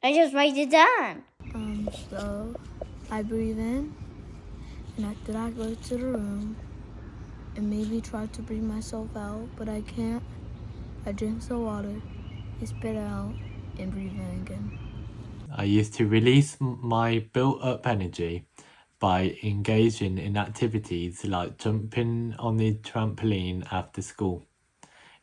I just write it down. So I breathe in, and after I go to the room and maybe try to breathe myself out, but I can't. I drink some water, I spit it out, and breathe in again. I used to release my built-up energy by engaging in activities like jumping on the trampoline after school.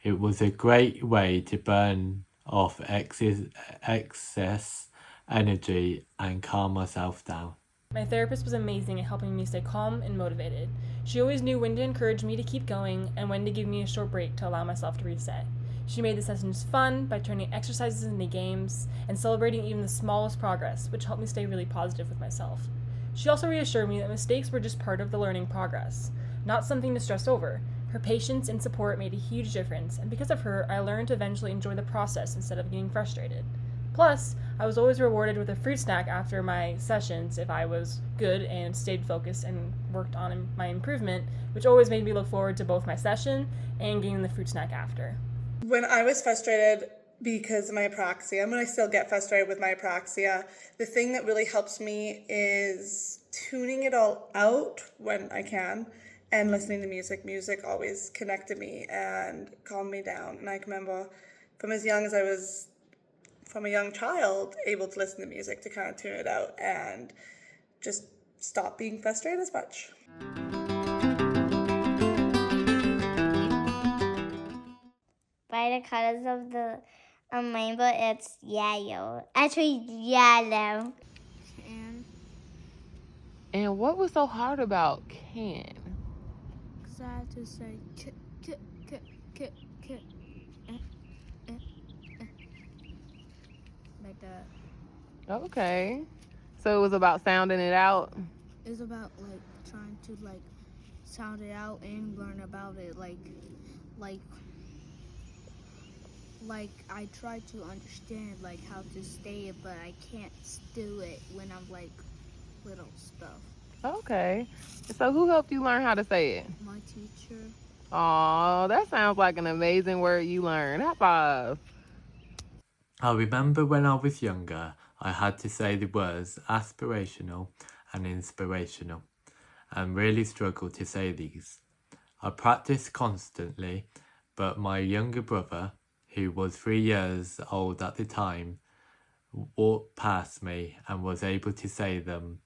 It was a great way to burn off excess energy and calm myself down. My therapist was amazing at helping me stay calm and motivated. She always knew when to encourage me to keep going and when to give me a short break to allow myself to reset. She made the sessions fun by turning exercises into games and celebrating even the smallest progress, which helped me stay really positive with myself. She also reassured me that mistakes were just part of the learning progress, not something to stress over. Her patience and support made a huge difference, and because of her, I learned to eventually enjoy the process instead of getting frustrated. Plus, I was always rewarded with a fruit snack after my sessions if I was good and stayed focused and worked on my improvement, which always made me look forward to both my session and getting the fruit snack after. When I was frustrated because of my apraxia, and I still get frustrated with my apraxia, the thing that really helps me is tuning it all out when I can and listening to music. Music always connected me and calmed me down. And I can remember from as young as I was, from a young child, able to listen to music to kind of tune it out and just stop being frustrated as much. By the colors of the rainbow, it's yellow. Actually, yellow. And what was so hard about can? Because I had to say k, like that. Okay. So it was about sounding it out? It's about like trying to like sound it out and learn about it. Like I try to understand like how to say it, but I can't do it when I'm like little stuff. Okay. So who helped you learn how to say it? My teacher. Aw, that sounds like an amazing word you learned. High five. I remember when I was younger, I had to say the words aspirational and inspirational and really struggled to say these. I practiced constantly, but my younger brother, who was 3 years old at the time, walked past me and was able to say them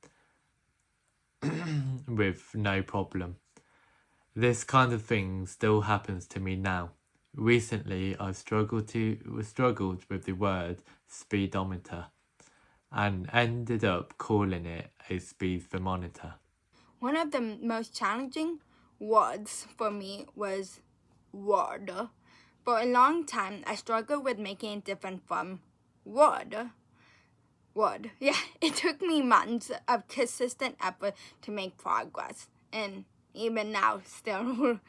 with no problem. This kind of thing still happens to me now. Recently, I struggled with the word speedometer and ended up calling it a speed thermometer. One of the most challenging words for me was word. For a long time, I struggled with making it different from word. Word. Yeah, it took me months of consistent effort to make progress, and even now, still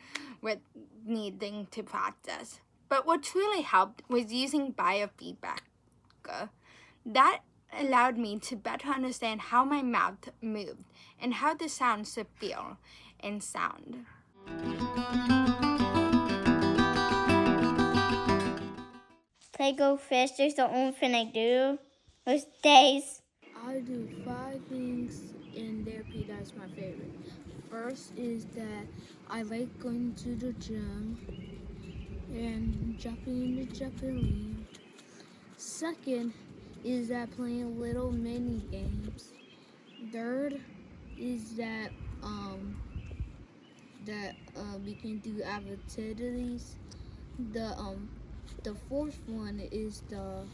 with needing to practice. But what truly helped was using biofeedback. That allowed me to better understand how my mouth moved and how the sound should feel and sound. Play Go Fish, there's the only thing I do most days. I do 5 things in therapy that's my favorite. First is that I like going to the gym and jumping in the trampoline. Second is that playing little mini games. Third is that we can do activities. The fourth one is that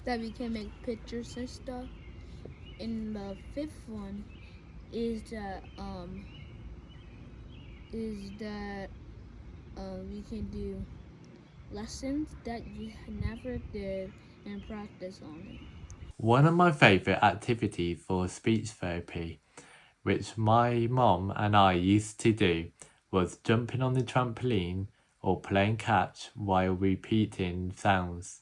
we can make pictures and stuff. And the fifth one is that we can do lessons that you never did and practice on it. One of my favourite activities for speech therapy, which my mom and I used to do, was jumping on the trampoline or playing catch while repeating sounds.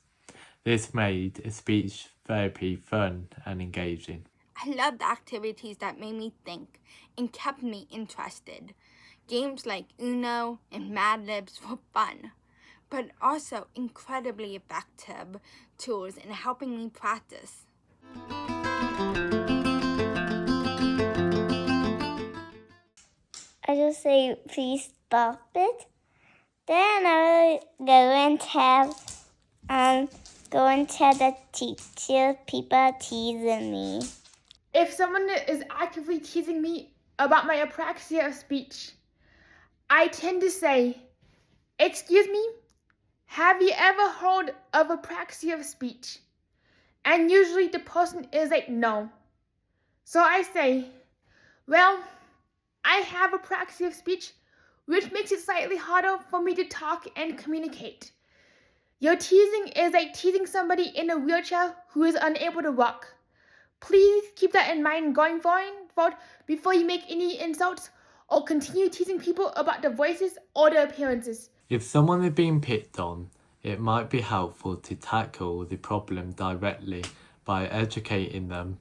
This made speech therapy fun and engaging. I loved activities that made me think and kept me interested. Games like Uno and Mad Libs were fun, but also incredibly effective tools in helping me practice. I just say, please stop it. Then I will go and tell the teacher people are teasing me. If someone is actively teasing me about my apraxia of speech, I tend to say, "Excuse me, have you ever heard of apraxia of speech?" And usually the person is like, "No." So I say, "Well, I have apraxia of speech, which makes it slightly harder for me to talk and communicate. Your teasing is like teasing somebody in a wheelchair who is unable to walk. Please keep that in mind going forward before you make any insults or continue teasing people about their voices or their appearances." If someone is being picked on, it might be helpful to tackle the problem directly by educating them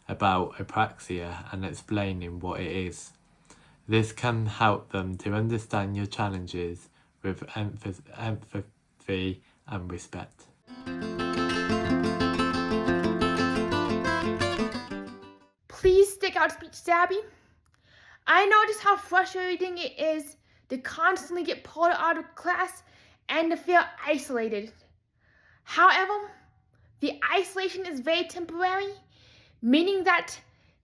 about apraxia and explaining what it is. This can help them to understand your challenges with empathy and respect. Please stick out speech therapy. I notice how frustrating it is to constantly get pulled out of class and to feel isolated. However, the isolation is very temporary, meaning that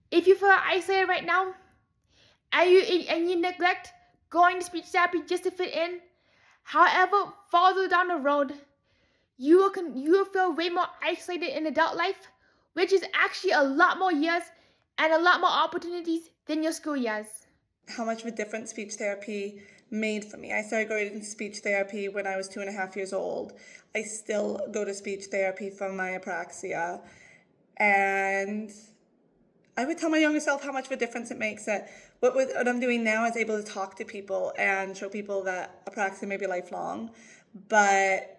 if you feel isolated right now and you neglect going to speech therapy just to fit in, however, farther down the road, you will feel way more isolated in adult life, which is actually a lot more years and a lot more opportunities than your school years. How much of a difference speech therapy made for me. I started going to speech therapy when I was 2.5 years old. I still go to speech therapy for my apraxia. And I would tell my younger self how much of a difference it makes. That what I'm doing now is able to talk to people and show people that apraxia may be lifelong, but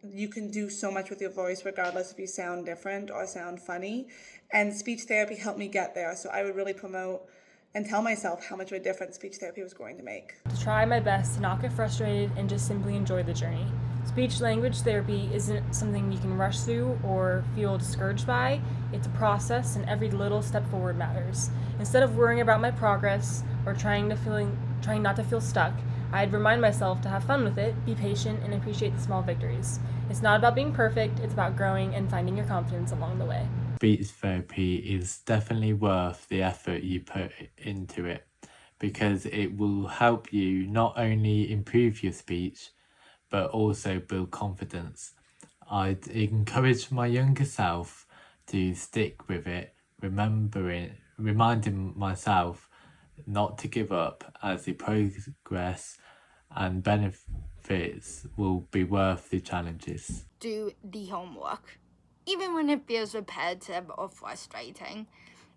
you can do so much with your voice regardless if you sound different or sound funny. And speech therapy helped me get there. So I would really promote and tell myself how much of a difference speech therapy was going to make. To try my best to not get frustrated and just simply enjoy the journey. Speech language therapy isn't something you can rush through or feel discouraged by. It's a process, and every little step forward matters. Instead of worrying about my progress or trying not to feel stuck, I'd remind myself to have fun with it, be patient, and appreciate the small victories. It's not about being perfect, it's about growing and finding your confidence along the way. Speech therapy is definitely worth the effort you put into it, because it will help you not only improve your speech, but also build confidence. I'd encourage my younger self to stick with it, reminding myself not to give up, as the progress and benefits will be worth the challenges. Do the homework. Even when it feels repetitive or frustrating,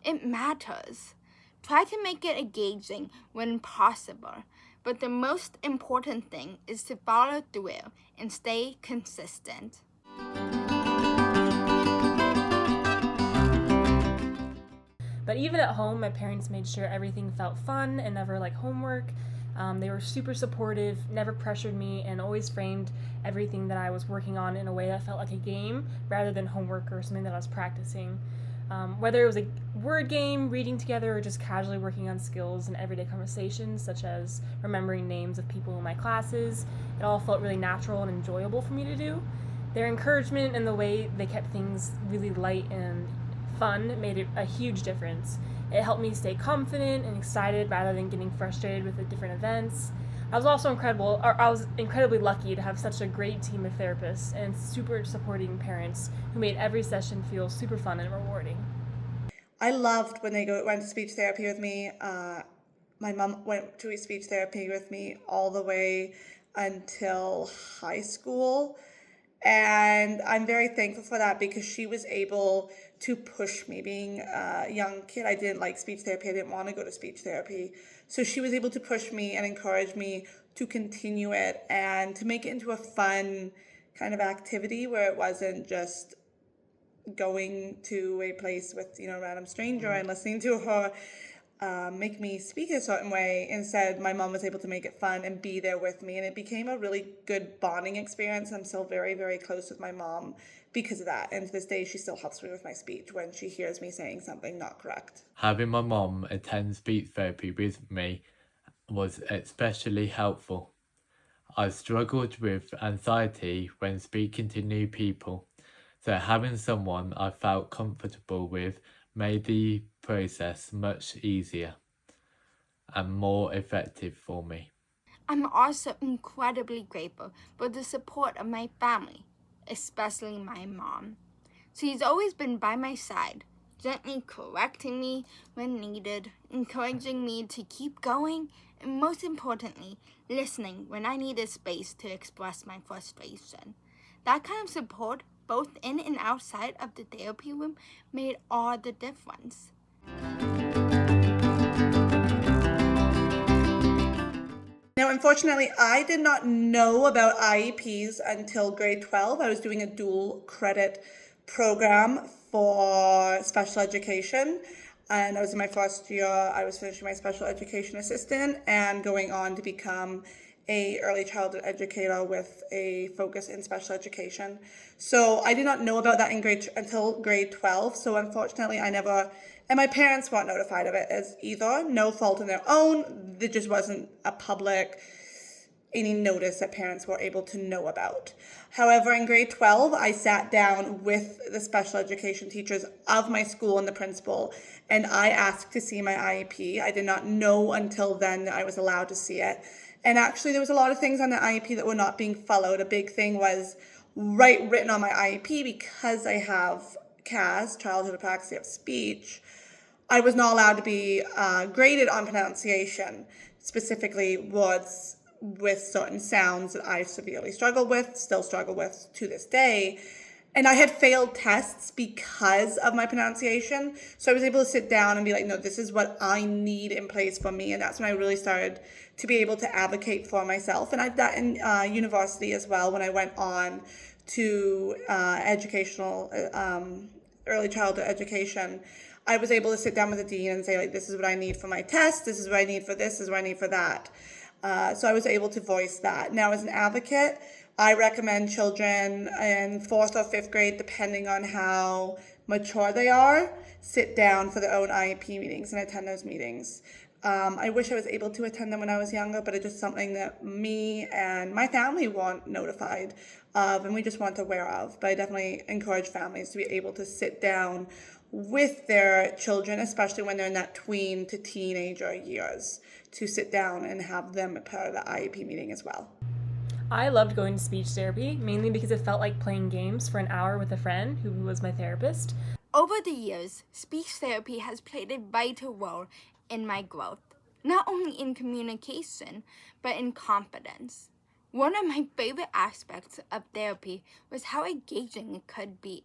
it matters. Try to make it engaging when possible, but the most important thing is to follow through and stay consistent. But even at home, my parents made sure everything felt fun and never like homework. They were super supportive, never pressured me, and always framed everything that I was working on in a way that felt like a game rather than homework or something that I was practicing. Whether it was a word game, reading together, or just casually working on skills in everyday conversations, such as remembering names of people in my classes, it all felt really natural and enjoyable for me to do. Their encouragement and the way they kept things really light and fun made it a huge difference. It helped me stay confident and excited rather than getting frustrated with the different events. I was incredibly lucky to have such a great team of therapists and super supporting parents who made every session feel super fun and rewarding. I loved when they went to speech therapy with me. My mom went to speech therapy with me all the way until high school. And I'm very thankful for that, because she was able to push me. Being a young kid, I didn't like speech therapy. I didn't want to go to speech therapy. So she was able to push me and encourage me to continue it and to make it into a fun kind of activity where it wasn't just going to a place with, random stranger and listening to her make me speak a certain way. Instead, my mom was able to make it fun and be there with me, and it became a really good bonding experience. I'm still very, very close with my mom because of that, and to this day she still helps me with my speech when she hears me saying something not correct. Having my mom attend speech therapy with me was especially helpful. I struggled with anxiety when speaking to new people, so having someone I felt comfortable with made the process much easier and more effective for me. I'm also incredibly grateful for the support of my family, especially my mom. She's always been by my side, gently correcting me when needed, encouraging me to keep going, and most importantly, listening when I needed space to express my frustration. That kind of support, both in and outside of the therapy room, made all the difference. Now, unfortunately, I did not know about IEPs until grade 12. I was doing a dual credit program for special education, and I was in my first year. I was finishing my special education assistant and going on to become a early childhood educator with a focus in special education. So I did not know about that until grade 12. So unfortunately, I never, and my parents weren't notified of it as either. No fault in their own. There just wasn't a public any notice that parents were able to know about. However, in grade 12, I sat down with the special education teachers of my school and the principal, and I asked to see my IEP. I did not know until then that I was allowed to see it. And actually, there was a lot of things on the IEP that were not being followed. A big thing was written on my IEP, because I have CAS, childhood apraxia of speech, I was not allowed to be graded on pronunciation, specifically words with certain sounds that I severely struggle with, still struggle with to this day. And I had failed tests because of my pronunciation. So I was able to sit down and be like, no, this is what I need in place for me. And that's when I really started to be able to advocate for myself. And I did that in university as well, when I went on to educational, early childhood education. I was able to sit down with the dean and say, like, this is what I need for my test, this is what I need for this is what I need for that. So I was able to voice that. Now, as an advocate, I recommend children in 4th or 5th grade, depending on how mature they are, sit down for their own IEP meetings and attend those meetings. I wish I was able to attend them when I was younger, but it's just something that me and my family weren't notified of, and we just weren't aware of. But I definitely encourage families to be able to sit down with their children, especially when they're in that tween to teenager years, to sit down and have them part of the IEP meeting as well. I loved going to speech therapy, mainly because it felt like playing games for an hour with a friend who was my therapist. Over the years, speech therapy has played a vital role in my growth, not only in communication, but in confidence. One of my favorite aspects of therapy was how engaging it could be.